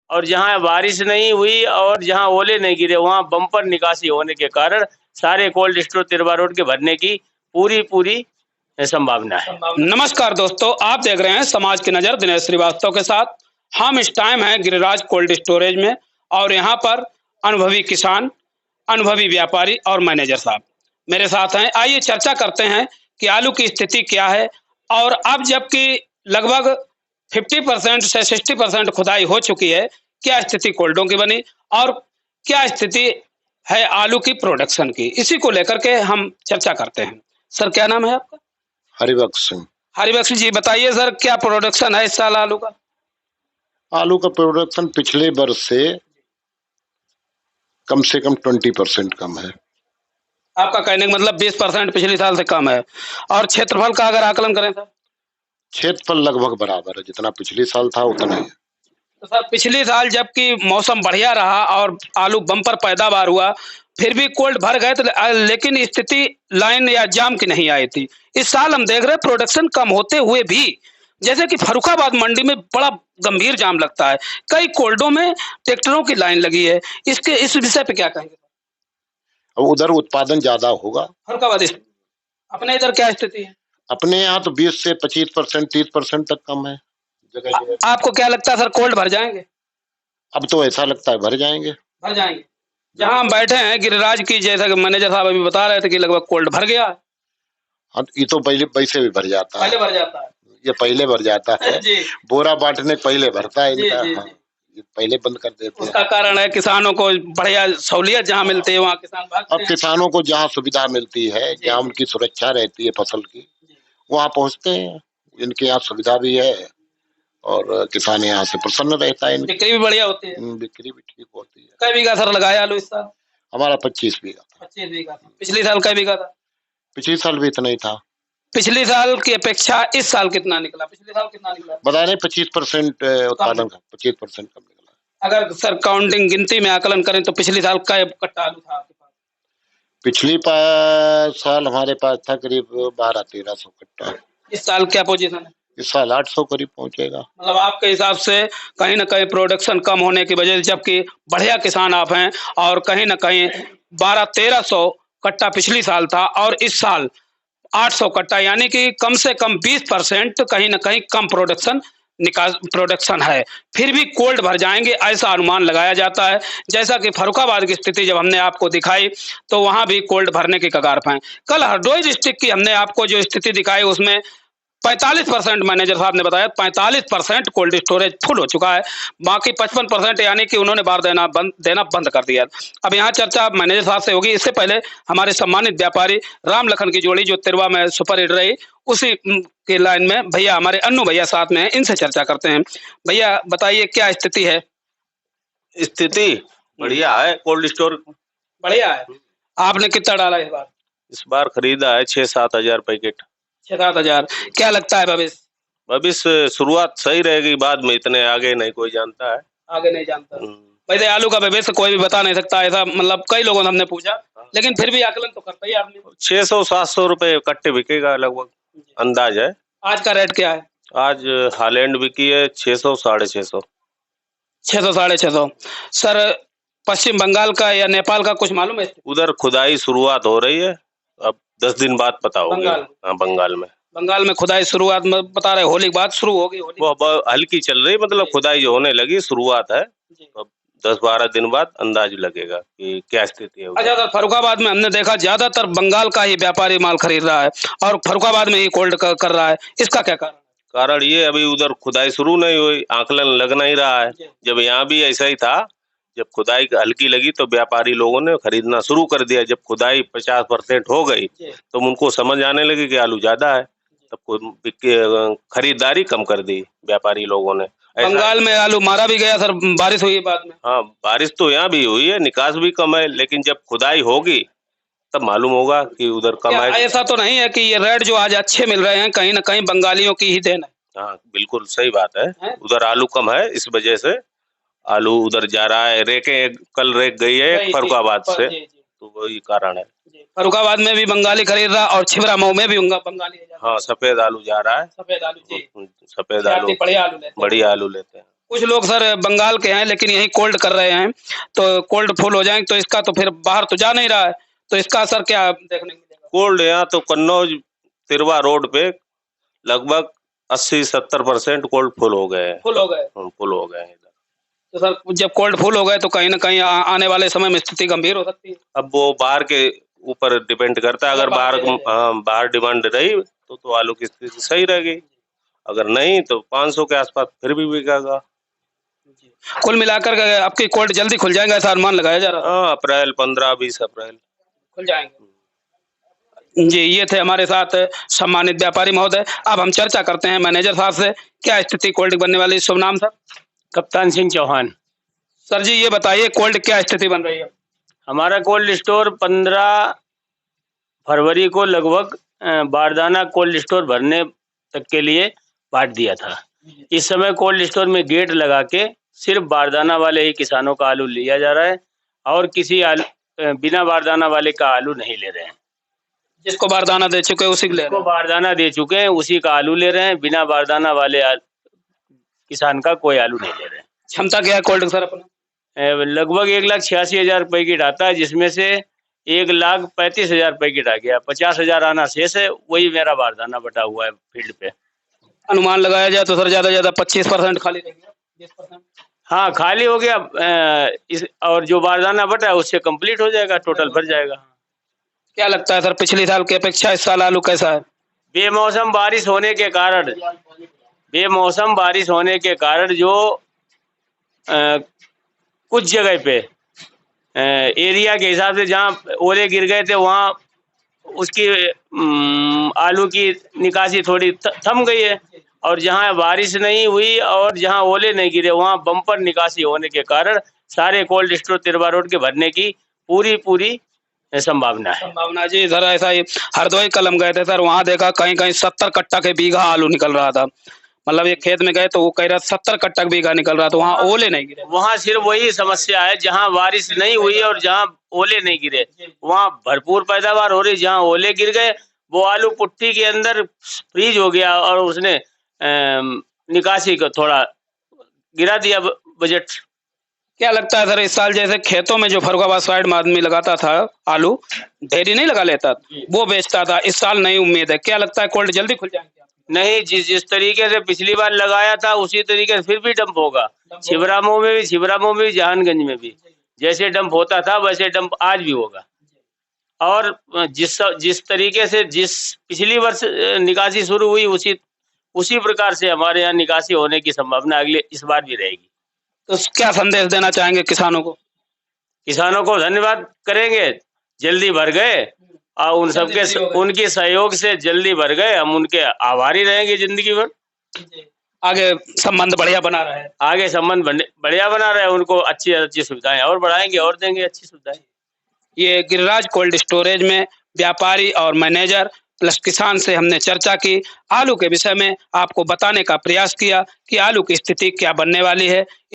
और जहाँ बारिश नहीं हुई और जहाँ ओले नहीं गिरे वहाँ बम्पर निकासी होने के कारण सारे कोल्ड स्टोर तिरवा रोड के भरने की पूरी संभावना है। नमस्कार दोस्तों, आप देख रहे हैं समाज की नज़र दिनेश श्रीवास्तव के साथ। हम इस टाइम हैं गिरिराज कोल्ड स्टोरेज में और यहाँ पर अनुभवी किसान, अनुभवी व्यापारी और मैनेजर साहब मेरे साथ हैं। आइए चर्चा करते हैं कि आलू की स्थिति क्या है और अब जबकि लगभग 50% से 60% खुदाई हो चुकी है, क्या स्थिति कोल्डों की बनी और क्या स्थिति है आलू की प्रोडक्शन की, इसी को लेकर के हम चर्चा करते हैं। सर, क्या नाम है आपका? हरिबख्श सिंह। हरिबख्श जी, बताइए सर, क्या प्रोडक्शन है इस साल आलू का? आलू का प्रोडक्शन पिछले वर्ष से कम 20% कम है। आपका कहने का मतलब 20% पिछले साल से कम है। और क्षेत्रफल का अगर आकलन करें सर? क्षेत्रफल लगभग बराबर है, जितना पिछले साल था उतना ही है। तो सर, पिछले साल जबकि मौसम बढ़िया रहा और आलू बम्पर पैदावार हुआ, फिर भी कोल्ड भर गए तो लेकिन स्थिति लाइन या जाम की नहीं आई थी। इस साल हम देख रहे हैं प्रोडक्शन कम होते हुए भी, जैसे कि फर्रुखाबाद मंडी में बड़ा गंभीर जाम लगता है, कई कोल्डों में ट्रैक्टरों की लाइन लगी है। इस विषय पे क्या कहेंगे? अब उधर उत्पादन ज्यादा होगा। फर्रुखाबाद अपने इधर क्या स्थिति है? अपने यहाँ तो 20 से 25%, 30% तक कम है जगह। आपको क्या लगता है सर, कोल्ड भर जाएंगे? अब तो ऐसा लगता है भर जाएंगे। भर जाएंगे। जहाँ हम बैठे हैं गिरिराज की, जैसा कि मैनेजर साहब अभी बता रहे थे कि लगभग कोल्ड भर गया। हाँ, ये तो पहले वैसे भी भर जाता है। पहले भर जाता है। ये पहले भर जाता है जी। बोरा बांटने पहले भरता है इनका। जी, हाँ, ये पहले बंद कर देते हैं। उसका कारण है किसानों को बढ़िया सहूलियत जहाँ मिलती है वहाँ किसान भागते अब हैं। किसानों को जहाँ सुविधा मिलती है, जहाँ उनकी सुरक्षा रहती है फसल की, वहाँ पहुँचते हैं। इनके यहाँ सुविधा भी है और किसान यहाँ से प्रसन्न रहता है। बिक्री भी बढ़िया होती है। बिक्री भी ठीक होती है। कई बीघा सर लगाया आलू इस साल? हमारा 25 बीघा था। 25 बीघा था। पिछले साल कई बीघा था? पिछले साल भी इतना ही था। पिछले साल की अपेक्षा इस साल कितना निकला? पिछले साल कितना निकला? बता रहे 25% उत्पादन का 25% कम निकला। अगर सर काउंटिंग गिनती में आकलन करें तो पिछले साल का कट्टा आलू था आपके पास? पिछली साल हमारे पास था करीब 1200-1300 कट्टा। इस साल क्या पोजीशन है? इस साल 800 करीब पहुंचेगा। मतलब आपके हिसाब से कहीं ना कहीं प्रोडक्शन कम होने की वजह से, जबकि बढ़िया किसान आप हैं, और कहीं ना कहीं 1200-1300 कट्टा पिछली साल था और इस साल 800 कट्टा, यानी कि कम से कम 20% कहीं ना कहीं कम प्रोडक्शन है। फिर भी कोल्ड भर जाएंगे ऐसा अनुमान लगाया जाता है। जैसा कि फर्रुखाबाद की स्थिति जब हमने आपको दिखाई तो वहां भी कोल्ड भरने की कगार पर है। कल हरदोई डिस्ट्रिक्ट की हमने आपको जो स्थिति दिखाई उसमें 45% मैनेजर साहब ने बताया 45% कोल्ड स्टोरेज फुल हो चुका है, बाकी 55% यानी कि उन्होंने बार देना बंद कर दिया। अब यहाँ चर्चा मैनेजर साहब से होगी। इससे पहले हमारे सम्मानित व्यापारी राम लखन की जोड़ी जो तिरवा में सुपर हिट रही, उसी के लाइन में भैया हमारे अन्नू भैया साथ में हैं, इनसे चर्चा करते हैं। भैया बताइए क्या स्थिति है? स्थिति बढ़िया है, कोल्ड स्टोर बढ़िया है। आपने कितना डाला इस बार? इस बार खरीदा है 6-7 हजार पैकेट। 6-7 हजार। क्या लगता है भविष्य शुरुआत सही रहेगी, बाद में इतने आगे नहीं कोई जानता है। आगे नहीं जानता। वैसे आलू का भविष्य कोई भी बता नहीं सकता, ऐसा मतलब कई लोगों ने हमने पूछा, लेकिन फिर भी आकलन तो करता ही आदमी। 600-700 रुपए कट्टे बिकेगा लगभग, अंदाज है। आज का रेट क्या है? आज हालैंड बिकी है 600-650। 600-650। सर, पश्चिम बंगाल का या नेपाल का कुछ मालूम है? उधर खुदाई शुरुआत हो रही है, अब 10 दिन बाद पता होगी। हाँ, बंगाल में खुदाई शुरुआत में बता रहे, होली बाद शुरू होगी। वो हल्की चल रही, मतलब खुदाई जो होने लगी शुरुआत है। अब 10-12 दिन बाद अंदाज लगेगा कि क्या स्थिति है। अच्छा सर, फर्रुखाबाद में हमने देखा ज्यादातर बंगाल का ही व्यापारी माल खरीद रहा है और फर्रुखाबाद में ही कोल्ड कर रहा है, इसका क्या कारण? ये अभी उधर खुदाई शुरू नहीं हुई, आकलन लग नहीं रहा है। जब यहाँ भी ऐसा ही था, जब खुदाई हल्की लगी तो व्यापारी लोगों ने खरीदना शुरू कर दिया। जब खुदाई 50% हो गई तो उनको समझ आने लगी कि आलू ज्यादा है, तब खरीदारी कम कर दी व्यापारी लोगों ने। बंगाल में आलू मारा भी गया सर, बारिश हुई बाद में। हाँ, बारिश तो यहाँ भी हुई है, निकास भी कम है, लेकिन जब खुदाई होगी तब मालूम होगा कि उधर कम है। ऐसा तो नहीं है कि ये रेट जो आज अच्छे मिल रहे हैं कहीं ना कहीं बंगालियों की ही देन है? हाँ, बिल्कुल सही बात है। उधर आलू कम है, इस वजह से आलू उधर जा रहा है। कल रेक गई है फर्रुखाबाद से, तो वही कारण है। फर्रुखाबाद में भी बंगाली खरीद रहा और छिबरा मऊ में भी बंगाली। हाँ, सफेद आलू जा रहा है। सफेद आलू बढ़िया आलू लेते हैं। कुछ लोग सर बंगाल के हैं लेकिन यहीं कोल्ड कर रहे हैं, तो कोल्ड फुल हो जाएंगे तो इसका तो फिर बाहर तो जा नहीं रहा है, तो इसका असर क्या देखने को मिलेगा? कोल्ड यहाँ तो कन्नौज तिरवा रोड पे लगभग 80-70% कोल्ड फुल हो गए हैं। फुल हो गए। फुल हो गए हैं इधर। तो सर जब कोल्ड फुल हो गए तो कहीं ना कहीं आने वाले समय में स्थिति गंभीर हो सकती है। अब वो बाहर के ऊपर डिपेंड करता है। अगर बाहर बाहर डिमांड रही तो आलू की स्थिति सही रहेगी, अगर नहीं तो 500 के आसपास फिर भी बिकेगा। कुल मिलाकर के आपकी कोल्ड जल्दी खुल जाएगा ऐसा अनुमान लगाया जा रहा है? हाँ, अप्रैल 15-20 अप्रैल खुल जाएंगे। जी, ये थे हमारे साथ सम्मानित व्यापारी महोदय। अब हम चर्चा करते हैं मैनेजर साहब से, क्या स्थिति कोल्ड बनने वाली है? शुभ नाम सर? कप्तान सिंह चौहान। सर जी ये बताइए कोल्ड क्या स्थिति बन रही है? हमारा कोल्ड स्टोर 15 फरवरी को लगभग बारदाना कोल्ड स्टोर भरने तक के लिए बांट दिया था। इस समय कोल्ड स्टोर में गेट लगा के सिर्फ बारदाना वाले ही किसानों का आलू लिया जा रहा है और किसी बिना बारदाना वाले का आलू नहीं ले रहे हैं। जिसको बारदाना दे चुके हैं उसी को ले रहे हैं। बारदाना दे चुके हैं उसी का आलू ले रहे हैं, बिना बारदाना वाले किसान का कोई आलू नहीं ले रहे हैं। क्षमता क्या है कोल्ड सर अपना? लगभग 1,86,000 पैकेट आता है, जिसमें से 1,35,000 पैकेट आ गया। 50,000 आना शेष है, वही मेरा बारदाना बटा हुआ है फील्ड पे। अनुमान लगाया जाए तो सर ज्यादा ज्यादा 25% खाली रह गया, 20%? हाँ, खाली हो गया। और जो बारदाना बटा है उससे कंप्लीट हो जाएगा, टोटल भर जाएगा। क्या लगता है सर पिछले साल की अपेक्षा इस साल आलू कैसा है? बेमौसम बारिश होने के कारण जो कुछ जगह पे एरिया के हिसाब से जहाँ ओले गिर गए थे वहाँ उसकी आलू की निकासी थोड़ी थम गई है, और जहाँ बारिश नहीं हुई और जहाँ ओले नहीं गिरे वहाँ बम्पर निकासी होने के कारण सारे कोल्ड स्टोर तिरवा रोड के भरने की पूरी संभावना है। जी सर ऐसा ही हरदोई कलम गए थे सर, वहाँ देखा कहीं कहीं 70 कट्टा के बीघा आलू निकल रहा था। मतलब ये खेत में गए तो वो कह रहा 70 कट्टा का बीघा निकल रहा था, वहाँ ओले नहीं गिरे। वहाँ सिर्फ वही समस्या है, जहाँ बारिश नहीं हुई और जहाँ ओले नहीं गिरे वहाँ भरपूर पैदावार हो रही। जहाँ ओले गिर गए वो आलू पुट्टी के अंदर फ्रीज हो गया और उसने निकासी को थोड़ा गिरा दिया बजट। क्या लगता है सर इस साल जैसे खेतों में जो फर्रुखाबाद साइड में आदमी लगाता था आलू, ढेरी नहीं लगा लेता वो बेचता था, इस साल नई उम्मीद है, क्या लगता है कोल्ड जल्दी खुल जाएंगे? नहीं, जिस तरीके से पिछली बार लगाया था उसी तरीके से फिर भी डंप होगा। छिबरामऊ में भी जहानगंज में भी जैसे डंप होता था वैसे डंप आज भी होगा। और जिस तरीके से जिस पिछली वर्ष निकासी शुरू हुई उसी प्रकार से हमारे यहाँ निकासी होने की संभावना इस बार भी रहेगी। तो क्या संदेश देना चाहेंगे किसानों को? किसानों को धन्यवाद करेंगे, जल्दी भर गए और उनकी सहयोग से जल्दी भर गए। हम उनके आभारी रहेंगे जिंदगी भर। आगे संबंध बढ़िया बना रहे हैं। आगे संबंध बढ़िया बना रहे हैं, उनको अच्छी सुविधाएं और बढ़ाएंगे और देंगे अच्छी सुविधाएं। ये गिरिराज कोल्ड स्टोरेज में व्यापारी और मैनेजर प्लस किसान से हमने चर्चा की, आलू के विषय में आपको बताने का प्रयास किया कि आलू की स्थिति क्या बनने वाली है।